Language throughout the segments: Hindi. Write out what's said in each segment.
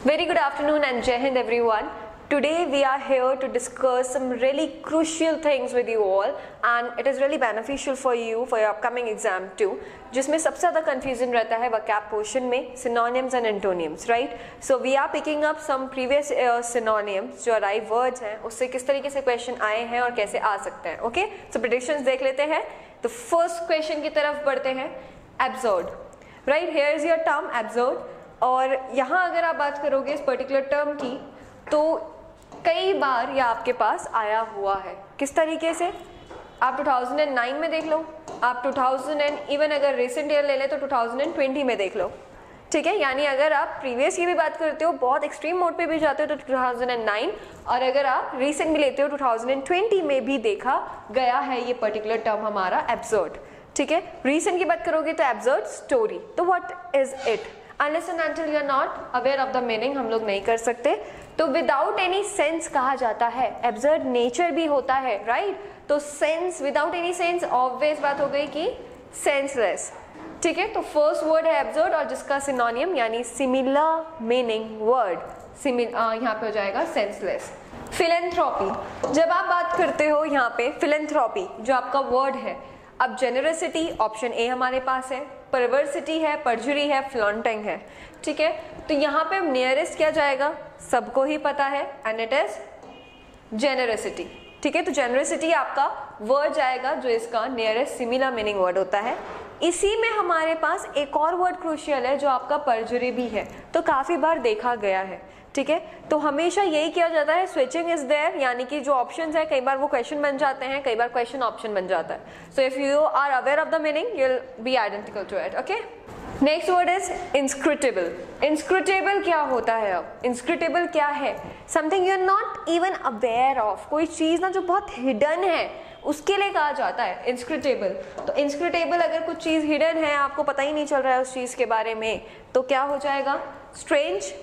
Very good afternoon and Jai Hind everyone. Today we are here to discuss some really crucial things with you all and it is really beneficial for you for your upcoming exam too. जिसमें सबसे ज़्यादा confusion रहता है vocab portion में synonyms and antonyms, right? So we are picking up some previous synonyms जो arrived words हैं उससे किस तरीके से question आए हैं और कैसे आ सकते हैं. Okay? So predictions देख लेते हैं. तो first question की तरफ बढ़ते हैं. Absurd. Right? Here is your term absurd. और यहाँ अगर आप बात करोगे इस पर्टिकुलर टर्म की तो कई बार यह आपके पास आया हुआ है. किस तरीके से? आप 2009 में देख लो, आप 2000 एंड इवन अगर रिसेंट ईयर ले लें तो 2020 में देख लो. ठीक है, यानी अगर आप प्रीवियस की भी बात करते हो, बहुत एक्सट्रीम मोड पे भी जाते हो तो 2009, और अगर आप रिसेंट भी लेते हो 2020 में भी देखा गया है ये पर्टिकुलर टर्म हमारा एब्सर्ड. ठीक है, रिसेंट की बात करोगे तो एब्सर्ड स्टोरी. तो what is it? Unless and until you are not aware of the meaning हम लोग नहीं कर सकते. तो without any sense कहा जाता है. absurd nature भी होता है, right? तो sense without any sense obvious बात हो गई कि senseless. ठीक है, तो first word है absurd और जिसका synonym यानी similar meaning word यहाँ पे हो जाएगा senseless. philanthropy. जब आप बात करते हो यहाँ पे philanthropy जो आपका word है, अब जेनरसिटी ऑप्शन ए हमारे पास है, परवर्सिटी है, परजुरी है, फ्लॉन्टिंग है. ठीक है, तो यहाँ पे नियरेस्ट क्या जाएगा सबको ही पता है एंड इट इज जेनरसिटी. ठीक है, तो जेनरसिटी आपका वर्ड जाएगा जो इसका नियरेस्ट सिमिलर मीनिंग वर्ड होता है. इसी में हमारे पास एक और वर्ड क्रूशियल है जो आपका परजुरी भी है, तो काफी बार देखा गया है. ठीक है, तो हमेशा यही किया जाता है, स्विचिंग इज देयर, यानी कि जो ऑप्शंस है कई बार वो क्वेश्चन बन जाते हैं, कई बार क्वेश्चन ऑप्शन बन जाता है. So if you are aware of the meaning you will be identical to it. Okay, next word is inscrutable. Inscrutable क्या होता है? अब इंस्क्रूटेबल क्या है? Something you are not even aware of, कोई चीज ना जो बहुत हिडन है उसके लिए कहा जाता है इंस्क्रूटेबल. तो इंस्क्रूटेबल अगर कुछ चीज हिडन है, आपको पता ही नहीं चल रहा है उस चीज के बारे में, तो क्या हो जाएगा? स्ट्रेंज,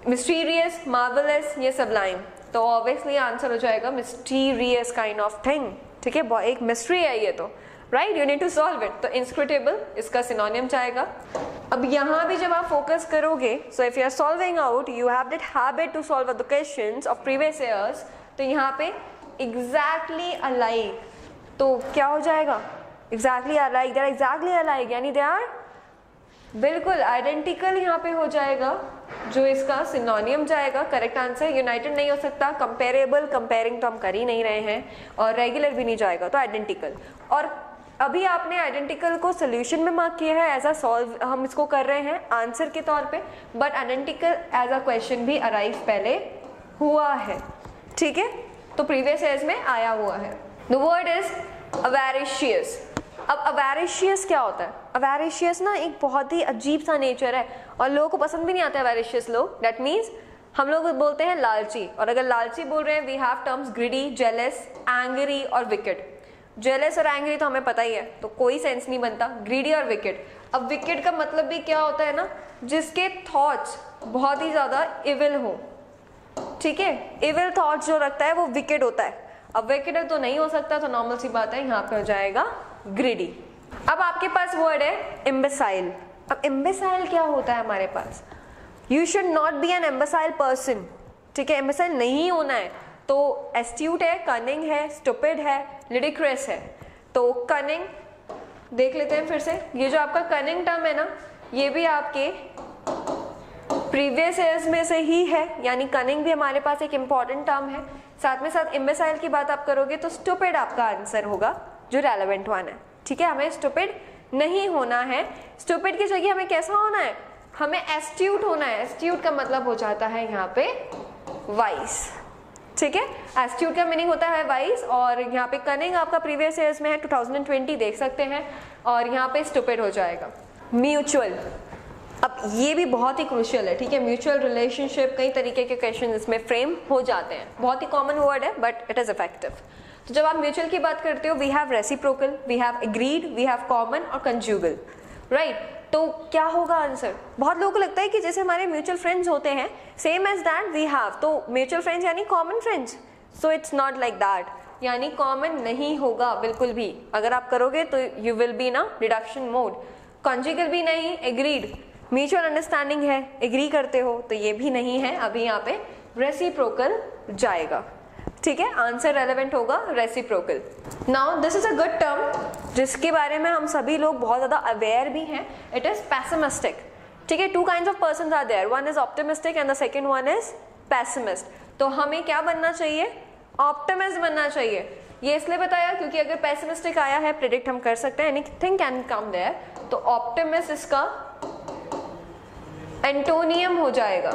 मिस्टीरियस, मार्वलस, ये सबलाइम. तो ऑब्वियसली आंसर हो जाएगा मिस्टीरियस काइंड ऑफ थिंग. ठीक है, एक मिस्ट्री है ये तो, right? You need to solve it. तो इंस्क्रूटेबल इसका सिनोनिम जाएगा. अब यहाँ भी जब आप फोकस करोगे, so if you are solving out, you have that habit to solve the questions of previous years. तो यहाँ पे एग्जैक्टली अलाइक, तो क्या हो जाएगा? Exactly alike, they are exactly alike, यानी दे आर बिल्कुल आइडेंटिकल यहाँ पे हो जाएगा जो इसका सिनोनियम जाएगा. Correct answer. यूनाइटेड नहीं हो सकता, कंपेरेबल, कंपेयरिंग तो हम कर ही नहीं रहे हैं, और रेगुलर भी नहीं जाएगा, तो आइडेंटिकल. और अभी आपने आइडेंटिकल को सोल्यूशन में मार्क किया है, एज अ सॉल्व हम इसको कर रहे हैं आंसर के तौर पे, but identical as a question भी अराइव पहले हुआ है. ठीक है, तो प्रीवियस ईयर्स में आया हुआ है. The word is avaricious. अब अवेरिशियस क्या होता है? अवेरिशियस ना एक बहुत ही अजीब सा नेचर है और लोगों को पसंद भी नहीं आता है अवेरिशियस लोग. दैट मीन्स हम लोग बोलते हैं लालची, और अगर लालची बोल रहे हैं we have terms greedy, jealous, angry और विकेड. जेलस और एंग्री तो हमें पता ही है, तो कोई सेंस नहीं बनता. ग्रीडी और विकेड. अब विकेड का मतलब भी क्या होता है ना, जिसके थॉट्स बहुत ही ज्यादा इविल हो. ठीक है, इविल थॉट्स जो रखता है वो विकेड होता है. अब विकेड तो नहीं हो सकता, तो नॉर्मल सी बात है, यहाँ पे हो जाएगा ग्रीडी. अब आपके पास वर्ड है इम्बेसाइल. अब इम्बेसाइल क्या होता है हमारे पास? You should not be an imbecile person. ठीक है, इम्बेसाइल नहीं होना है. तो एस्ट्यूट है, कनिंग है, स्टूपिड है, लिडिक्रस है. तो कनिंग देख लेते हैं फिर से. ये जो आपका कनिंग टर्म है ना, ये भी आपके प्रीवियस ईयर्स में से ही है, यानी कनिंग भी हमारे पास एक इंपॉर्टेंट टर्म है. साथ में साथ इम्बेसाइल की बात आप करोगे तो स्टूपिड आपका आंसर होगा जो रेलेवेंट वन है. ठीक है, हमें स्टूपिड नहीं होना है. स्टूपिड की जगह हमें कैसा होना है? हमें एस्ट्यूट होना है. एस्ट्यूट का मतलब हो जाता है यहाँ पे वाइस. ठीक है, एस्ट्यूट का मीनिंग होता है वाइस, और यहाँ पे कनिंग आपका प्रीवियस ईयर्स में है, 2020 देख सकते हैं, और यहाँ पे स्टूपिड हो जाएगा. म्यूचुअल. अब ये भी बहुत ही क्रूशियल है. ठीक है, म्यूचुअल रिलेशनशिप, कई तरीके के क्वेश्चन इसमें फ्रेम हो जाते हैं. बहुत ही कॉमन वर्ड है बट इट इज इफेक्टिव. तो जब आप म्यूचुअल की बात करते हो, we have reciprocal, we have agreed, we have common और कंज्यूगल, राइट? तो क्या होगा आंसर? बहुत लोगों को लगता है कि जैसे हमारे म्यूचुअल फ्रेंड्स होते हैं, same as that we have, तो म्यूचुअल फ्रेंड्स यानी common friends. So it's not like that, यानी कॉमन नहीं होगा बिल्कुल भी. अगर आप करोगे तो यू विल बी ना डिडक्शन मोड. कंज्यूगल भी नहीं, एग्रीड म्यूचुअल अंडरस्टैंडिंग है, एग्री करते हो, तो ये भी नहीं है, अभी यहाँ पे रेसिप्रोकल जाएगा। ठीक है, आंसर रेलेवेंट होगा reciprocal. Now this is a good term जिसके बारे में हम सभी लोग बहुत ज़्यादा अवेयर भी हैं, इट इज पैसिमिस्टिक। ठीक है, two kinds of persons are there, one is optimistic and the second one is pessimist. तो हमें क्या बनना चाहिए? ऑप्टिमिस्ट बनना चाहिए। ये इसलिए बताया क्योंकि अगर पैसिमिस्टिक आया है, प्रेडिक्ट हम कर सकते हैं, एनीथिंग कैन कम देयर, तो ऑप्टिमिस्ट इसका एंटोनियम हो जाएगा।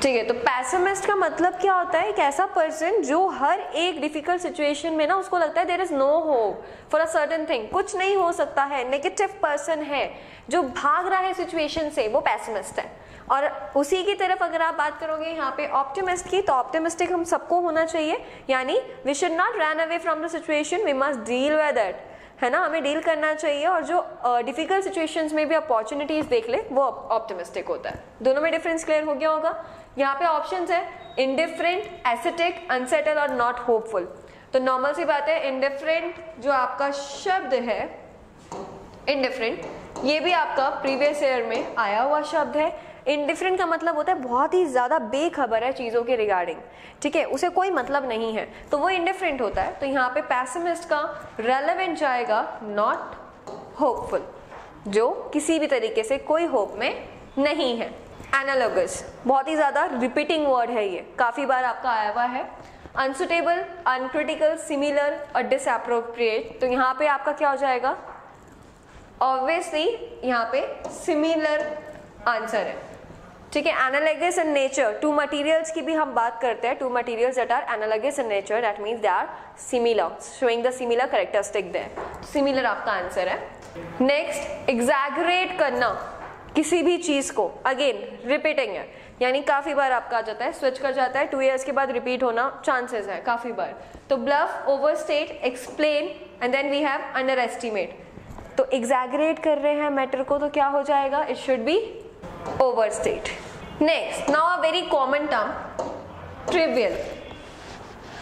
ठीक है, तो पैसिमिस्ट का मतलब क्या होता है? एक ऐसा पर्सन जो हर एक डिफिकल्ट सिचुएशन में ना उसको लगता है there is no hope for a certain thing, कुछ नहीं हो सकता है, नेगेटिव पर्सन है जो भाग रहा है सिचुएशन से, वो पैसिमिस्ट है। और उसी की तरफ अगर आप बात करोगे यहाँ पे ऑप्टिमिस्ट की, तो ऑप्टिमिस्टिक हम सबको होना चाहिए, यानी we should not run away from the situation, we must deal with it, है ना, हमें डील करना चाहिए। और जो डिफिकल्ट सिचुएशंस में भी अपॉर्चुनिटीज देख ले, वो ऑप्टिमिस्टिक होता है। दोनों में डिफरेंस क्लियर हो गया होगा। यहाँ पे ऑप्शंस है इंडिफरेंट, एसिटिक, अनसेटल और नॉट होपफुल। तो नॉर्मल सी बात है, इंडिफरेंट जो आपका शब्द है, इंडिफरेंट, ये भी आपका प्रीवियस ईयर में आया हुआ शब्द है। इंडिफरेंट का मतलब होता है बहुत ही ज्यादा बेखबर है चीजों के रिगार्डिंग, ठीक है, उसे कोई मतलब नहीं है, तो वो इंडिफरेंट होता है। तो यहाँ पे पैसिमिस्ट का रेलेवेंट जाएगा नॉट होपफुल, जो किसी भी तरीके से कोई होप में नहीं है। एनालॉगस, बहुत ही ज्यादा रिपीटिंग वर्ड है, ये काफी बार आपका आया हुआ है। अनसुटेबल, अनक्रिटिकल, सिमिलर और डिसएप्रोप्रिएट, तो यहाँ पे आपका क्या हो जाएगा? ऑब्वियसली यहाँ पे सिमिलर आंसर है। ठीक है, analogous in nature, two materials की भी हम बात करते हैं, two materials that are analogous in nature, that means they are similar, showing the similar characteristic there, similar आपका आंसर है। नेक्स्ट, एग्जैगरेट करना किसी भी चीज को, अगेन रिपीटिंग है, यानी काफी बार आपका आ जाता है, स्विच कर जाता है, 2 years के बाद रिपीट होना चांसेस है काफी बार। तो bluff, overstate, explain and then we have underestimate. तो एग्जैगरेट कर रहे हैं मैटर को, तो क्या हो जाएगा? It should be overstate. Next, now a very common term, trivial.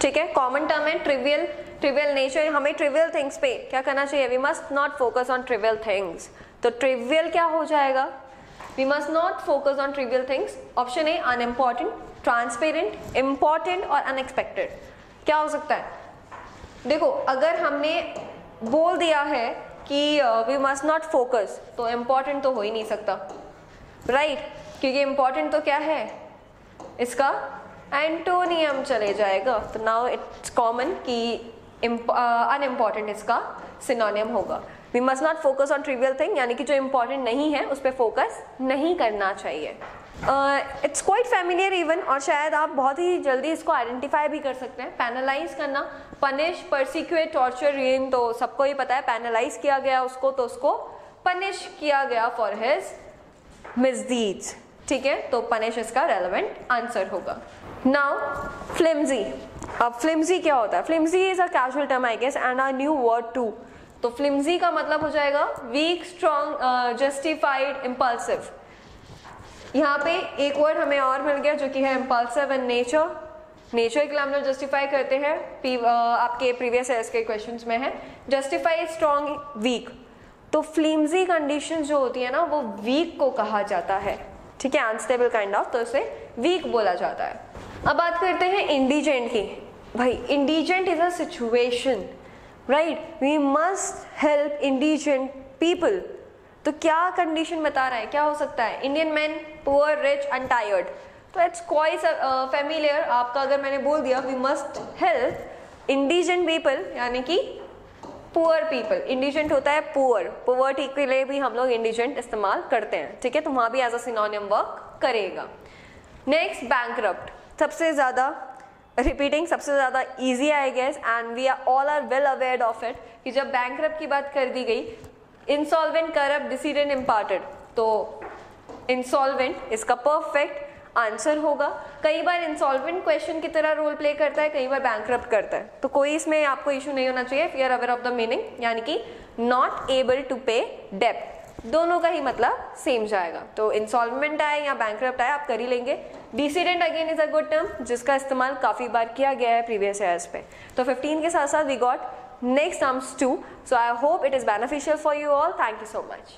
ठीक है, कॉमन टर्म है ट्रिवियल, ट्रिवियल नेचर, हमें ट्रिवियल थिंग्स पे क्या करना चाहिए? We must not focus on trivial things. तो ट्रिवियल क्या हो जाएगा? We must not focus on trivial things. Option A unimportant, transparent, important और अनएक्सपेक्टेड। क्या हो सकता है? देखो, अगर हमने बोल दिया है कि वी मस्ट नॉट फोकस, तो इम्पॉर्टेंट तो हो ही नहीं सकता, राइट? क्योंकि इम्पॉर्टेंट तो क्या है? इसका एंटोनियम चले जाएगा। तो नाउ इट्स कॉमन कि अनइम्पॉर्टेंट इसका सिनोनियम होगा। We must not focus on trivial thing, यानी कि जो इम्पॉर्टेंट नहीं है उस पर फोकस नहीं करना चाहिए। इट्स क्वाइट फैमिलियर इवन, और शायद आप बहुत ही जल्दी इसको आइडेंटिफाई भी कर सकते हैं। पैनलाइज करना, पनिश, परसिक्यूट, टॉर्चर, रेन, तो सबको ही पता है पैनलाइज किया गया उसको, तो उसको पनिश किया गया फॉर हिज मिसडीड्स। ठीक है, तो पनिश इसका रेलेवेंट आंसर होगा। Now flimsy. अब फ्लिम्जी क्या होता है? Flimsy is a casual term I guess and a new word too. तो फ्लिम्जी का मतलब हो जाएगा वीक, स्ट्रॉन्ग, जस्टिफाइड, इम्पल्सिव। यहाँ पे एक वर्ड हमें और मिल गया जो कि है इम्पल्सिव एंड नेचर। नेचर के लिए हम लोग जस्टिफाई करते हैं, आपके प्रीवियस ईयर्स के क्वेश्चंस में है जस्टिफाई, स्ट्रॉन्ग, वीक। तो फ्लिम्जी कंडीशन जो होती है ना, वो वीक को कहा जाता है। ठीक है, अनस्टेबल काइंड ऑफ, तो इसे वीक बोला जाता है। अब बात करते हैं इंडिजेंट की। भाई, indigent is a situation, right? We must help indigent people. तो क्या कंडीशन बता रहा है? क्या हो सकता है? Indian man, poor, rich, untired. So it's quite familiar. आपका अगर मैंने बोल दिया we must help indigent people, यानी कि पुअर पीपल। इंडिजेंट होता है पुअर, पुअर्टी के लिए भी हम लोग इंडिजेंट इस्तेमाल करते हैं। ठीक है, तो वहां भी एज अ सिनोनिम वर्क करेगा। नेक्स्ट, बैंकरप्ट, सबसे ज्यादा रिपीटिंग, सबसे ज्यादा easy I guess, and we are all are well aware of it कि जब बैंकरप्ट की बात कर दी गई, इंसॉल्वेंट, करप्ट, डिसीडेंट, इम्पार्टेड, तो इंसॉल्वेंट इसका परफेक्ट आंसर होगा। कई बार इंसॉल्वेंट क्वेश्चन की तरह रोल प्ले करता है, कई बार बैंकरप्ट करता है, तो कोई इसमें आपको इशू नहीं होना चाहिए। We are aware of the meaning, यानी कि नॉट एबल टू पे डेब्ट, दोनों का ही मतलब सेम जाएगा। तो इंसॉल्वेंट आए या बैंकरप्ट आए, आप कर ही लेंगे। डिसीडेंट again is a good term, जिसका इस्तेमाल काफी बार किया गया है प्रीवियस ईयर्स पे। तो 15 के साथ साथ we got next terms too. So I hope it is beneficial for you all. Thank you so much.